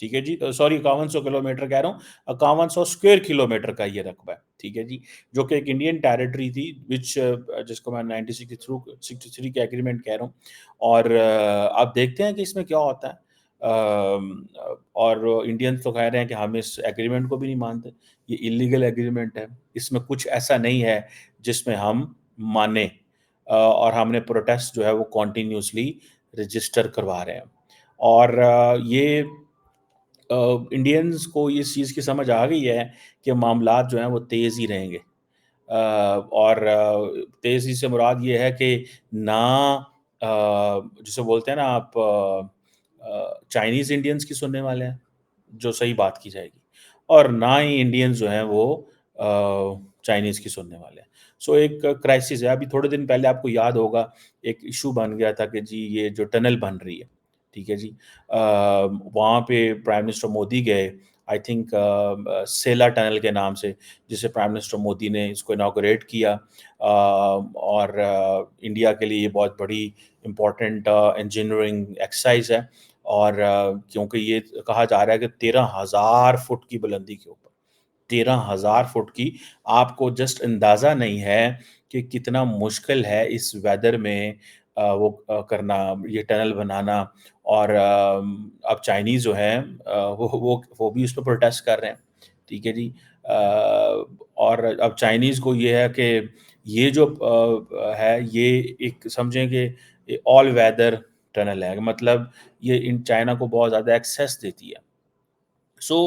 ٹھیک ہے جی، sorry 5100 kilometre کہہ رہا ہوں، 5100 اسکوائر کلومیٹر کا یہ رقبہ ہے، ٹھیک ہے جی، جو کہ ایک انڈین ٹیریٹری تھی وچ جس کو میں 1963 کے ایگریمنٹ کہہ رہا ہوں، اور آپ دیکھتے ہیں کہ اس میں کیا ہوتا ہے، اور انڈینز تو کہہ رہے ہیں کہ ہم اس ایگریمنٹ کو بھی نہیں مانتے، یہ اللیگل ایگریمنٹ ہے، اس میں کچھ ایسا نہیں ہے جس میں ہم مانیں، اور ہم نے پروٹیسٹ جو ہے وہ کنٹینیوسلی رجسٹر کروا رہے ہیں، اور یہ انڈینز کو اس چیز کی سمجھ آ گئی ہے کہ معاملات جو ہیں وہ تیز ہی رہیں گے، اور تیزی سے مراد یہ ہے کہ نہ جسے بولتے ہیں نا آپ چائنیز انڈینز کی سننے والے ہیں جو صحیح بات کی جائے گی، اور نہ ہی انڈینز جو ہیں وہ چائنیز کی سننے والے ہیں، سو ایک کرائسس ہے۔ ابھی تھوڑے دن پہلے آپ کو یاد ہوگا ایک ایشو بن گیا تھا کہ جی یہ جو ٹنل بن رہی ہے، ٹھیک ہے جی، وہاں پہ پرائم منسٹر مودی گئے، آئی تھنک سیلا ٹنل کے نام سے، جسے پرائم منسٹر مودی نے اس کو انوگریٹ کیا، اور انڈیا کے لیے یہ بہت بڑی امپورٹنٹ انجینئرنگ ایکسرسائز ہے، اور کیونکہ یہ کہا جا رہا ہے کہ 13,000 فٹ کی بلندی کے اوپر، 13,000 فٹ کی، آپ کو جسٹ اندازہ نہیں ہے کہ کتنا مشکل ہے اس ویدر میں وہ کرنا، یہ ٹنل بنانا، اور اب چائنیز جو ہیں وہ بھی اس پہ پروٹیسٹ کر رہے ہیں، ٹھیک ہے جی، اور اب چائنیز کو یہ ہے کہ یہ جو ہے یہ ایک سمجھیں کہ آل ویدر ٹنل ہے، مطلب یہ ان چائنا کو بہت زیادہ ایکسیس دیتی ہے، سو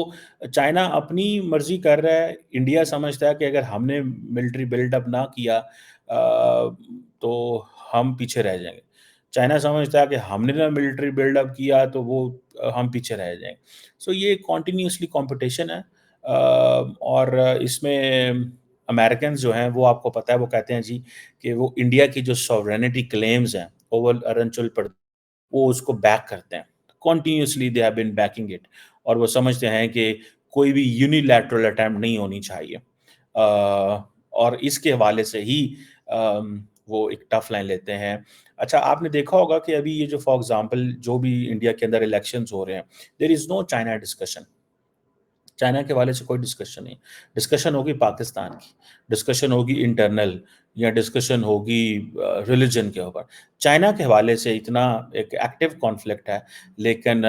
چائنا اپنی مرضی کر رہا ہے، انڈیا سمجھتا ہے کہ اگر ہم نے ملٹری بلڈ اپ نہ کیا تو ہم پیچھے رہ جائیں گے، چائنا سمجھتا ہے کہ ہم نے نہ ملٹری بلڈ اپ کیا تو وہ ہم پیچھے رہ جائیں گے، سو یہ کنٹینیوسلی کمپٹیشن ہے، اور اس میں امریکنز جو ہیں وہ آپ کو پتہ ہے وہ کہتے ہیں جی کہ وہ انڈیا کی جو سوورینٹی کلیمز ہیں اوور اروناچل پردیش، وہ اس کو بیک کرتے ہیں، continuously they have been backing it, اور وہ سمجھتے ہیں کہ کوئی بھی یونیلیٹرل اٹیمپٹ نہیں ہونی چاہیے، اور اس کے حوالے سے ہی وہ ایک ٹف لائن لیتے ہیں۔ اچھا آپ نے دیکھا ہوگا کہ ابھی یہ جو فار ایگزامپل جو بھی انڈیا کے اندر الیکشنز ہو رہے ہیں، دیر از نو چائنا ڈسکشن، چائنا کے حوالے سے کوئی ڈسکشن نہیں، ڈسکشن ہوگی پاکستان کی، ڈسکشن ہوگی انٹرنل، یا ڈسکشن ہوگی ریلیجن کے اوپر، چائنا کے حوالے سے اتنا ایک ایکٹیو کانفلکٹ ہے، لیکن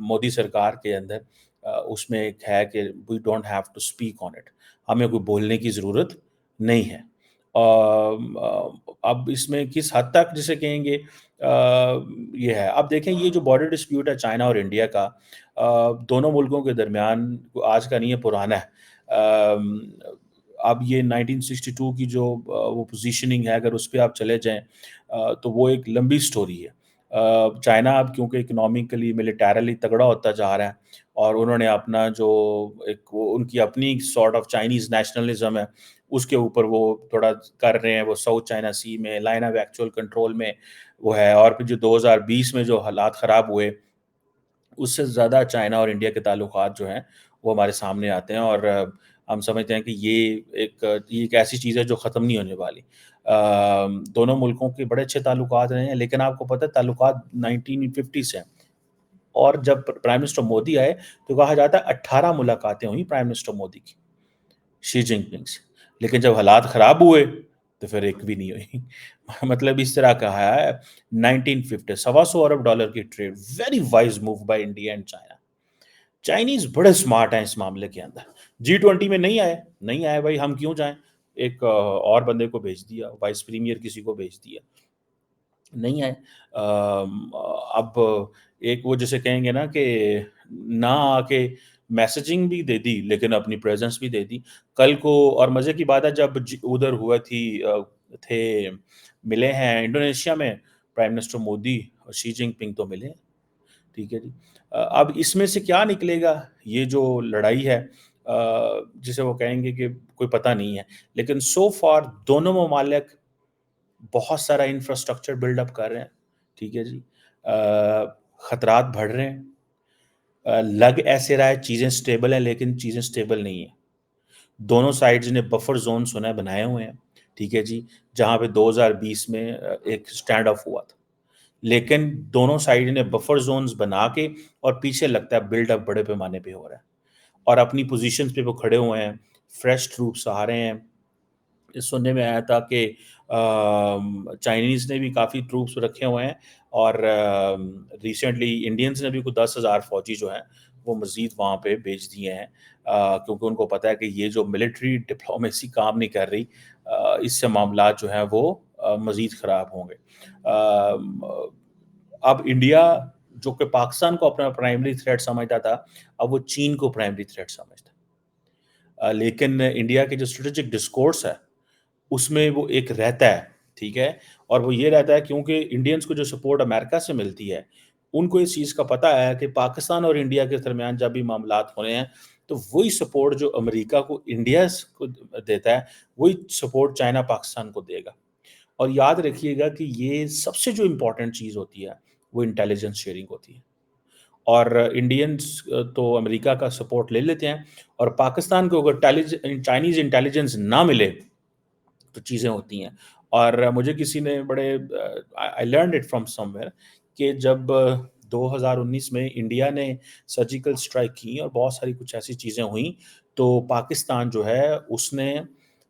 مودی سرکار کے اندر اس میں ایک ہے کہ we don't have to speak on it, ہمیں کوئی بولنے کی ضرورت نہیں ہے، اب اس میں کس حد تک جسے کہیں گے یہ ہے، اب دیکھیں یہ جو بارڈر ڈسپیوٹ ہے چائنا اور انڈیا کا، دونوں ملکوں کے درمیان آج کا نہیں ہے، پرانا ہے، اب یہ 1962 کی جو وہ پوزیشننگ ہے اگر اس پہ آپ چلے جائیں تو وہ ایک لمبی سٹوری ہے، چائنا اب کیونکہ اکنامکلی ملیٹیرلی تگڑا ہوتا جا رہا ہے، اور انہوں نے اپنا جو ایک وہ ان کی اپنی سارٹ آف چائنیز نیشنلزم ہے اس کے اوپر وہ تھوڑا کر رہے ہیں، وہ ساؤتھ چائنا سی میں لائن آف ایکچوئل کنٹرول میں وہ ہے، اور پھر جو 2020 میں جو حالات خراب ہوئے اس سے زیادہ چائنا اور انڈیا کے تعلقات جو ہیں وہ ہمارے سامنے آتے ہیں، اور ہم سمجھتے ہیں کہ یہ ایک ایسی چیز ہے جو ختم نہیں ہونے والی، دونوں ملکوں کے بڑے اچھے تعلقات رہے ہیں، لیکن آپ کو پتہ ہے تعلقات 1950 سے ہیں، اور جب پرائم منسٹر مودی آئے تو کہا جاتا ہے 18 ملاقاتیں ہوئیں پرائم منسٹر مودی کی شی جن پنگ سے، لیکن جب حالات خراب ہوئے تو پھر ایک بھی نہیں ہوئی مطلب اس طرح کہا ہے 1950 $125 کی trade, very wise move by India and China, Chinese بڑے سمارٹ ہیں اس معاملے کے اندر، G20 میں نہیں آئے بھائی، ہم کیوں جائیں، ایک اور بندے کو بھیج دیا، وائس پریمیئر کسی کو بھیج دیا، نہیں آئے، اب ایک وہ جسے کہیں گے نا کہ نہ آ کے میسجنگ بھی دے دی لیکن اپنی پریزنس بھی دے دی، کل کو، اور مزے کی بات ہے جب ادھر ہوا تھے ملے ہیں انڈونیشیا میں پرائم منسٹر مودی اور شی جن پنگ تو ملے ہیں، ٹھیک ہے جی، اب اس میں سے کیا نکلے گا، یہ جو لڑائی ہے جسے وہ کہیں گے کہ کوئی پتہ نہیں ہے، لیکن سو فار دونوں ممالک بہت سارا انفراسٹرکچر بلڈ اپ کر رہے ہیں، ٹھیک ہے جی، خطرات بڑھ رہے ہیں، لگ ایسے رہا ہے چیزیں سٹیبل ہیں لیکن چیزیں سٹیبل نہیں ہیں، دونوں سائڈز نے بفر زون سنا بنائے ہوئے ہیں، ٹھیک ہے جی، جہاں پہ 2020 میں ایک سٹینڈ آف ہوا تھا، لیکن دونوں سائڈ نے بفر زونز بنا کے اور پیچھے لگتا ہے بلڈ اپ بڑے پیمانے پہ ہو رہا ہے اور اپنی پوزیشنز پہ وہ کھڑے ہوئے ہیں، فریش ٹروپس آ رہے ہیں۔ سننے میں آیا تھا کہ چائنیز نے بھی کافی ٹروپس رکھے ہوئے ہیں اور ریسنٹلی انڈینز نے بھی کوئی 10,000 فوجی جو ہیں وہ مزید وہاں پہ بھیج دیے ہیں، کیونکہ ان کو پتہ ہے کہ یہ جو ملٹری ڈپلومیسی کام نہیں کر رہی، اس سے معاملات جو ہیں وہ مزید خراب ہوں گے۔ اب انڈیا جو کہ پاکستان کو اپنا پرائمری تھریٹ سمجھتا تھا، اب وہ چین کو پرائمری تھریٹ سمجھتا ہے۔ لیکن انڈیا کے جو اسٹریٹجک ڈسکورس ہے اس میں وہ ایک رہتا ہے، ٹھیک ہے، اور وہ یہ رہتا ہے کیونکہ انڈینز کو جو سپورٹ امریکہ سے ملتی ہے، ان کو اس چیز کا پتہ ہے کہ پاکستان اور انڈیا کے درمیان جب بھی معاملات ہو رہے ہیں تو وہی سپورٹ جو امریکہ کو انڈیا کو دیتا ہے وہی سپورٹ چائنا پاکستان کو دے گا۔ اور یاد رکھیے گا کہ یہ سب سے جو امپورٹنٹ چیز ہوتی ہے وہ انٹیلیجنس شیئرنگ ہوتی ہے، اور انڈینز تو امریکہ کا سپورٹ لے لیتے ہیں، اور پاکستان کو اگر چائنیز انٹیلیجنس نہ ملے تو چیزیں ہوتی ہیں۔ اور مجھے کسی نے بڑے I learned it from some where کہ جب 2019 میں انڈیا نے سرجیکل اسٹرائک کی اور بہت ساری کچھ ایسی چیزیں ہوئیں تو پاکستان جو ہے اس نے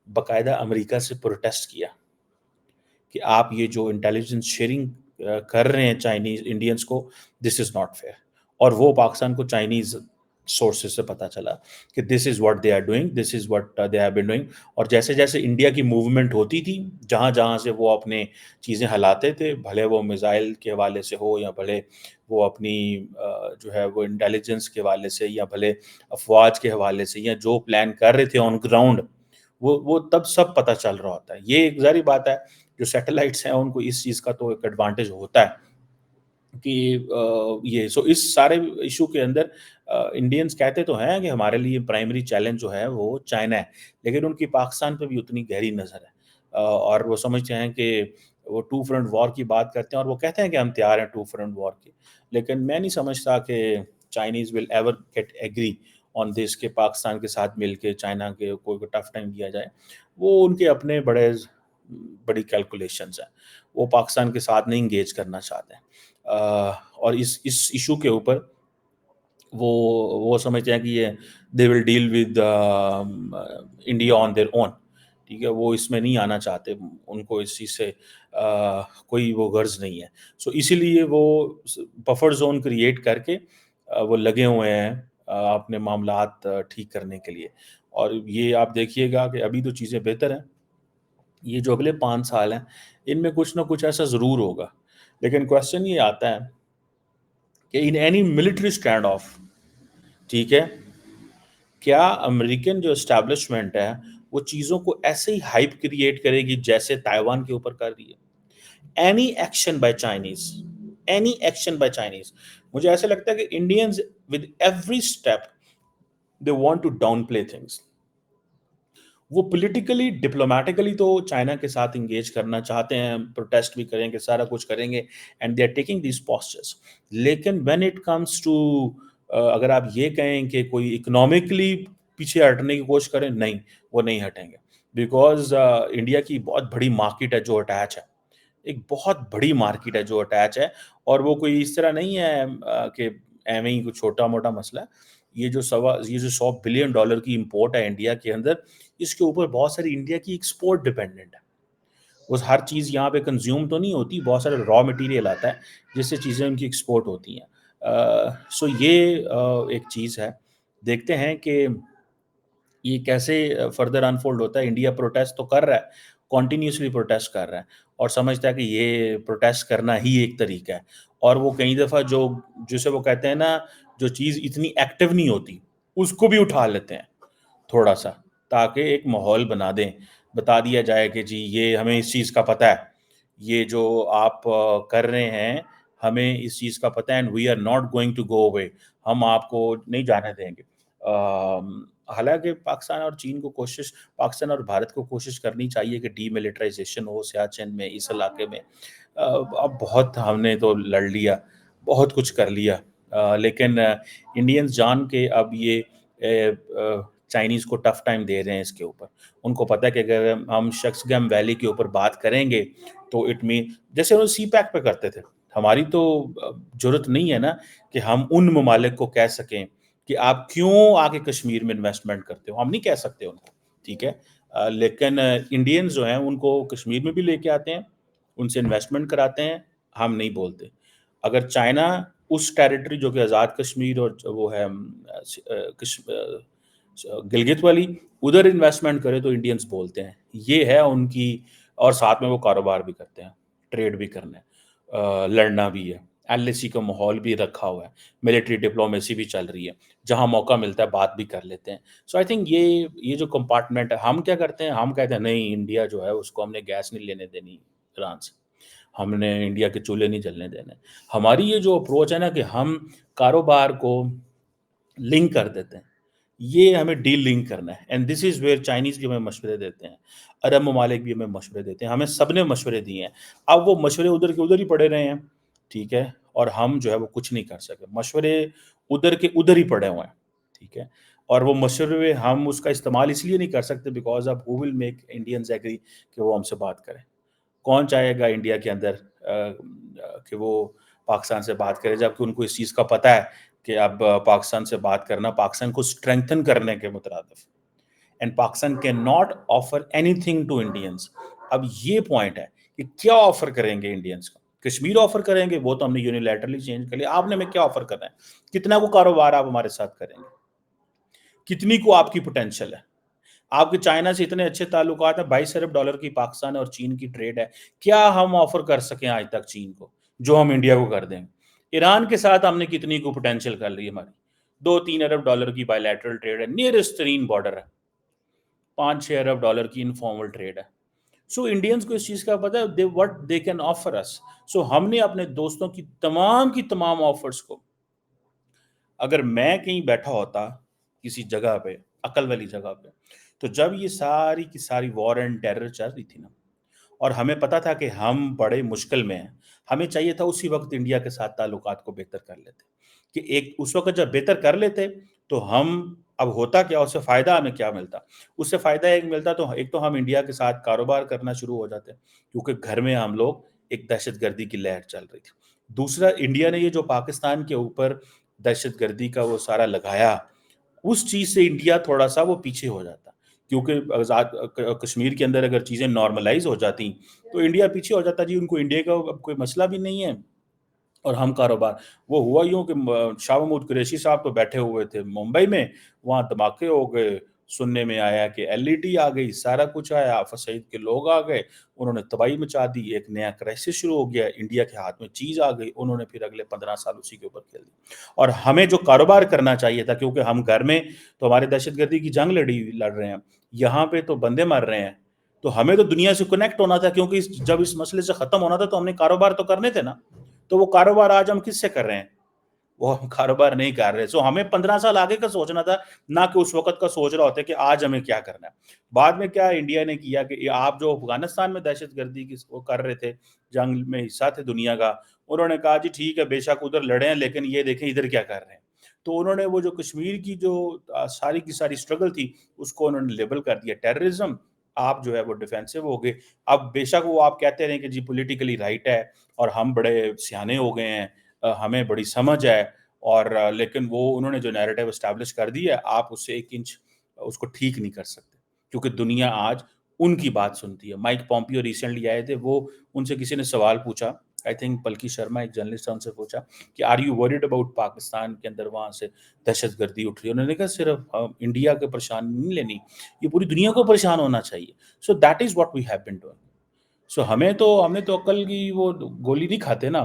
باقاعدہ امریکہ سے پروٹیسٹ کیا کہ آپ یہ جو انٹیلیجنس شیئرنگ کر رہے ہیں چائنیز انڈینس کو، دس از ناٹ فیئر۔ اور وہ پاکستان کو چائنیز سورسز سے پتہ چلا کہ this is what they are doing, this is what they have been doing. اور جیسے جیسے انڈیا کی موومنٹ ہوتی تھی، جہاں جہاں سے وہ اپنے چیزیں ہلاتے تھے، بھلے وہ میزائل کے حوالے سے ہو یا بھلے وہ اپنی جو ہے وہ انٹیلیجنس کے حوالے سے یا بھلے افواج کے حوالے سے یا جو پلان کر رہے تھے آن گراؤنڈ، وہ تب سب پتہ چل رہا ہوتا ہے۔ یہ ایک ظاہری بات ہے، جو سیٹلائٹس ہیں ان کو اس چیز کا تو ایک ایڈوانٹیج ہوتا ہے کہ یہ اس سارے ایشو کے اندر انڈینز کہتے تو ہیں کہ ہمارے لیے پرائمری چیلنج جو ہے وہ چائنا ہے، لیکن ان کی پاکستان پہ بھی اتنی گہری نظر ہے، اور وہ سمجھتے ہیں کہ وہ ٹو فرنٹ وار کی بات کرتے ہیں اور وہ کہتے ہیں کہ ہم تیار ہیں ٹو فرنٹ وار کی، لیکن میں نہیں سمجھتا کہ Chinese will ever get agree on this کہ پاکستان کے ساتھ مل کے چائنا کے کوئی ٹف ٹائم دیا جائے۔ وہ ان کے اپنے بڑی کیلکولیشنز ہیں، وہ پاکستان کے ساتھ نہیں انگیج کرنا چاہتے ہیں، اور اس ایشو کے اوپر وہ سمجھتے ہیں کہ یہ they will deal with India on their own, ٹھیک ہے، وہ اس میں نہیں آنا چاہتے، ان کو اس چیز سے کوئی وہ غرض نہیں ہے۔ سو اسی لیے وہ بفر زون کریٹ کر کے وہ لگے ہوئے ہیں اپنے معاملات ٹھیک کرنے کے لیے۔ اور یہ آپ دیکھیے گا کہ ابھی تو چیزیں بہتر ہیں، یہ جو اگلے 5 سال ہیں ان میں کچھ نہ کچھ ایسا ضرور ہوگا، لیکن کوشچن یہ آتا ہے کہ in any military stand of, ٹھیک ہے، کیا امریکن جو اسٹیبلشمنٹ ہے وہ چیزوں کو ایسے ہی ہائپ کریٹ کرے گی جیسے تائیوان کے اوپر کر رہی ہے؟ Any action by Chinese, any action by Chinese, مجھے ایسا لگتا ہے کہ Indians with every step they want to downplay things. وہ پولیٹیکلی ڈپلومیٹیکلی تو چائنا کے ساتھ انگیج کرنا چاہتے ہیں، پروٹیسٹ بھی کریں گے، سارا کچھ کریں گے، and they are taking these postures, لیکن وین اٹ کمس ٹو اگر آپ یہ کہیں کہ کوئی اکنامکلی پیچھے ہٹنے کی کوشش کریں، نہیں، وہ نہیں ہٹیں گے، بیکاز انڈیا کی بہت بڑی مارکیٹ ہے جو اٹیچ ہے، ایک بہت بڑی مارکیٹ ہے جو اٹیچ ہے، اور وہ کوئی اس طرح نہیں ہے کہ ایویں ہی کوئی چھوٹا موٹا مسئلہ ہے۔ یہ جو $100 بلین کی امپورٹ ہے انڈیا کے اندر، اس کے اوپر بہت ساری انڈیا کی ایکسپورٹ ڈیپینڈنٹ ہے، وہ ہر چیز یہاں پہ کنزیوم تو نہیں ہوتی، بہت سارے را مٹیریل آتا ہے جس سے چیزیں ان کی ایکسپورٹ ہوتی ہیں۔ سو یہ ایک چیز ہے، دیکھتے ہیں کہ یہ کیسے فردر انفولڈ ہوتا ہے۔ انڈیا پروٹیسٹ تو کر رہا ہے، کنٹینیوسلی پروٹیسٹ کر رہا ہے اور سمجھتا ہے کہ یہ پروٹیسٹ کرنا ہی ایک طریقہ ہے، اور وہ کئی دفعہ جسے وہ کہتے ہیں نا جو چیز اتنی ایکٹیو نہیں ہوتی اس کو بھی اٹھا لیتے ہیں تھوڑا سا، تاکہ ایک ماحول بنا دیں، بتا دیا جائے کہ جی یہ ہمیں اس چیز کا پتہ ہے، یہ جو آپ کر رہے ہیں ہمیں اس چیز کا پتہ ہے، and we are not going to go away, ہم آپ کو نہیں جانے دیں گے۔ حالانکہ پاکستان اور چین کو پاکستان اور بھارت کو کوشش کرنی چاہیے کہ ڈی ملٹرائزیشن ہو سیاچن میں، اس علاقے میں۔ اب بہت ہم نے تو لڑ لیا، بہت کچھ کر لیا، لیکن انڈینز جان کے اب یہ چائنیز کو ٹف ٹائم دے رہے ہیں اس کے اوپر۔ ان کو پتہ ہے کہ اگر ہم شخص گم ویلی کے اوپر بات کریں گے تو اٹ مین جیسے انہوں سی پیک پہ کرتے تھے، ہماری تو ضرورت نہیں ہے نا کہ ہم ان ممالک کو کہہ سکیں کہ آپ کیوں آ کے کشمیر میں انویسٹمنٹ کرتے ہو، ہم نہیں کہہ سکتے ان کو، ٹھیک ہے؟ لیکن انڈینز جو ہیں ان کو کشمیر میں بھی لے کے آتے ہیں، ان سے انویسٹمنٹ کراتے ہیں، ہم نہیں بولتے۔ اگر چائنا اس ٹیریٹری جو کہ آزاد کشمیر اور وہ ہے گلگت والی، ادھر انویسٹمنٹ کرے تو انڈینز بولتے ہیں، یہ ہے ان کی، اور ساتھ میں وہ کاروبار بھی کرتے ہیں، ٹریڈ بھی کرنا ہے، لڑنا بھی ہے، ایل ای سی کا ماحول بھی رکھا ہوا ہے، ملٹری ڈپلومیسی بھی چل رہی ہے، جہاں موقع ملتا ہے بات بھی کر لیتے ہیں۔ سو آئی تھنک یہ جو کمپارٹمنٹ ہے، ہم کیا کرتے ہیں، ہم کہتے ہیں نہیں انڈیا جو ہے اس کو ہم نے گیس نہیں لینے دینی ایران سے، ہم نے انڈیا کے چولہے نہیں جلنے دینے۔ ہماری یہ جو اپروچ ہے نا کہ ہم کاروبار کو لنک کر دیتے ہیں، یہ ہمیں ڈیل لنک کرنا ہے، and this is where Chinese بھی ہمیں مشورے دیتے ہیں، عرب ممالک بھی ہمیں مشورے دیتے ہیں، ہمیں سب نے مشورے دیے ہیں۔ اب وہ مشورے ادھر کے ادھر ہی پڑے رہے ہیں، ٹھیک ہے، اور ہم جو ہے وہ کچھ نہیں کر سکے، مشورے ادھر کے ادھر ہی پڑے ہوئے ہیں، ٹھیک ہے، اور وہ مشورے ہم اس کا استعمال اس لیے نہیں کر سکتے بیکاز اب ہو ول میک انڈینز ایگری کہ وہ ہم سے بات کریں۔ کون چاہے گا انڈیا کے اندر کہ وہ پاکستان سے بات کرے، جبکہ ان کو اس چیز کا پتہ ہے کہ اب پاکستان سے بات کرنا پاکستان کو اسٹرینتھن کرنے کے مترادف، and Pakistan can not offer anything to Indians. اب یہ پوائنٹ ہے کہ کیا آفر کریں گے انڈینس کو، کشمیر آفر کریں گے، وہ تو ہم نے یونیلیٹرلی چینج کر لیا، آپ نے ہمیں کیا آفر کرنا ہے، کتنا کو کاروبار آپ ہمارے ساتھ کریں گے، کتنی کو آپ کی پوٹینشیل ہے، آپ کے چائنا سے اتنے اچھے تعلقات ہیں، 22 ارب ڈالر کی پاکستان اور چین کی ٹریڈ ہے، کیا ہم آفر کر سکیں آج تک چین کو جو ہم انڈیا کو کر دیں؟ ایران کے ساتھ ہم نے کتنی کو پوٹینشیل کر لی ہماری، 2-3 ارب ڈالر کی بائی لیٹرل ٹریڈ ہے، نیئرسٹ ترین بارڈر ہے، 5-6 ارب ڈالر کی انفارمل ٹریڈ ہے۔ سو انڈینز کو اس چیز کا پتا ہے وٹ دے کین آفر اس۔ سو ہم نے اپنے دوستوں کی تمام آفرز کو، اگر میں کہیں بیٹھا ہوتا کسی جگہ پہ، عقل والی جگہ پہ، تو جب یہ ساری کی ساری وار اینڈ ٹیرر چل رہی تھی نا، اور ہمیں پتا تھا کہ ہم بڑے مشکل میں ہیں، ہمیں چاہیے تھا اسی وقت انڈیا کے ساتھ تعلقات کو بہتر کر لیتے، کہ ایک اس وقت جب بہتر کر لیتے تو ہم، اب ہوتا کیا، اس سے فائدہ ہمیں کیا ملتا، اس سے فائدہ ایک ملتا تو ایک تو ہم انڈیا کے ساتھ کاروبار کرنا شروع ہو جاتے، کیونکہ گھر میں ہم لوگ ایک دہشت گردی کی لہر چل رہی تھی۔ دوسرا، انڈیا نے یہ جو پاکستان کے اوپر دہشت گردی کا وہ سارا لگایا، اس چیز سے انڈیا تھوڑا سا وہ پیچھے ہو جاتا، کیونکہ آزاد کشمیر کے اندر اگر چیزیں نارملائز ہو جاتی تو انڈیا پیچھے ہو جاتا، جی ان کو انڈیا کا اب کوئی مسئلہ بھی نہیں ہے، اور ہم کاروبار، وہ ہوا یوں کہ شاہ محمود قریشی صاحب تو بیٹھے ہوئے تھے ممبئی میں، وہاں دھماکے ہو گئے، سننے میں آیا کہ ایل ای ڈی آ گئی، سارا کچھ آیا، آفت سعید کے لوگ آ گئے، انہوں نے تباہی مچا دی، ایک نیا کرائسس شروع ہو گیا، انڈیا کے ہاتھ میں چیز آ گئی، انہوں نے پھر اگلے 15 سال اسی کے اوپر کھیل دی۔ اور ہمیں جو کاروبار کرنا چاہیے تھا، کیونکہ ہم گھر میں تو ہمارے دہشت گردی کی جنگ لڑ رہے ہیں، یہاں پہ تو بندے مر رہے ہیں، تو ہمیں تو دنیا سے کنیکٹ ہونا تھا، کیونکہ جب اس مسئلے سے ختم ہونا تھا تو ہم نے کاروبار تو کرنے تھے نا، تو وہ کاروبار آج ہم کس سے کر رہے ہیں، وہ ہم کاروبار نہیں کر رہے۔ سو ہمیں 15 سال آگے کا سوچنا تھا، نہ کہ اس وقت کا سوچ رہا ہوتا ہے کہ آج ہمیں کیا کرنا ہے۔ بعد میں کیا انڈیا نے کیا کہ آپ جو افغانستان میں دہشت گردی کی وہ کر رہے تھے، جنگ میں حصہ تھے دنیا کا، انہوں نے کہا جی ٹھیک ہے بے شک ادھر لڑے ہیں، لیکن یہ دیکھیں ادھر کیا کر رہے ہیں۔ تو انہوں نے وہ جو کشمیر کی جو ساری کی ساری اسٹرگل تھی، اس کو انہوں نے لیبل کر دیا ٹیررزم، آپ جو ہے وہ ڈیفینسو ہو گئے۔ اب بے شک وہ آپ کہتے رہے کہ جی پولیٹیکلی رائٹ ہے اور ہم بڑے سیانے ہو گئے ہیں، ہمیں بڑی سمجھ ہے، اور لیکن وہ انہوں نے جو نیریٹو اسٹیبلش کر دی ہے، آپ اس سے 1 انچ اس کو ٹھیک نہیں کر سکتے، کیونکہ دنیا آج ان کی بات سنتی ہے۔ مائک پومپیو ریسنٹلی آئے تھے، وہ ان سے کسی نے سوال پوچھا، آئی تھنک پلکی شرما ایک جرنلسٹ ہے، ان سے پوچھا کہ are you worried about Pakistan کے اندر وہاں سے دہشت گردی اٹھ رہی ہے، انہوں نے کہا صرف انڈیا کے پریشان نہیں لینی، یہ پوری دنیا کو پریشان ہونا چاہیے۔ So that is what we have been doing. So ہم نے تو عقل کی وہ گولی نہیں کھاتے نا،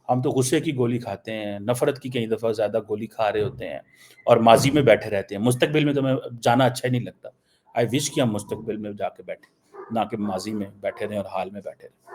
ہم تو غصے کی گولی کھاتے ہیں، نفرت کی کئی دفعہ زیادہ گولی کھا رہے ہوتے ہیں، اور ماضی میں بیٹھے رہتے ہیں۔ مستقبل میں تو ہمیں جانا اچھا ہی نہیں لگتا، آئی وش کہ ہم مستقبل میں جا کے بیٹھے، نہ کہ ماضی میں بیٹھے رہیں اور حال میں بیٹھے رہیں۔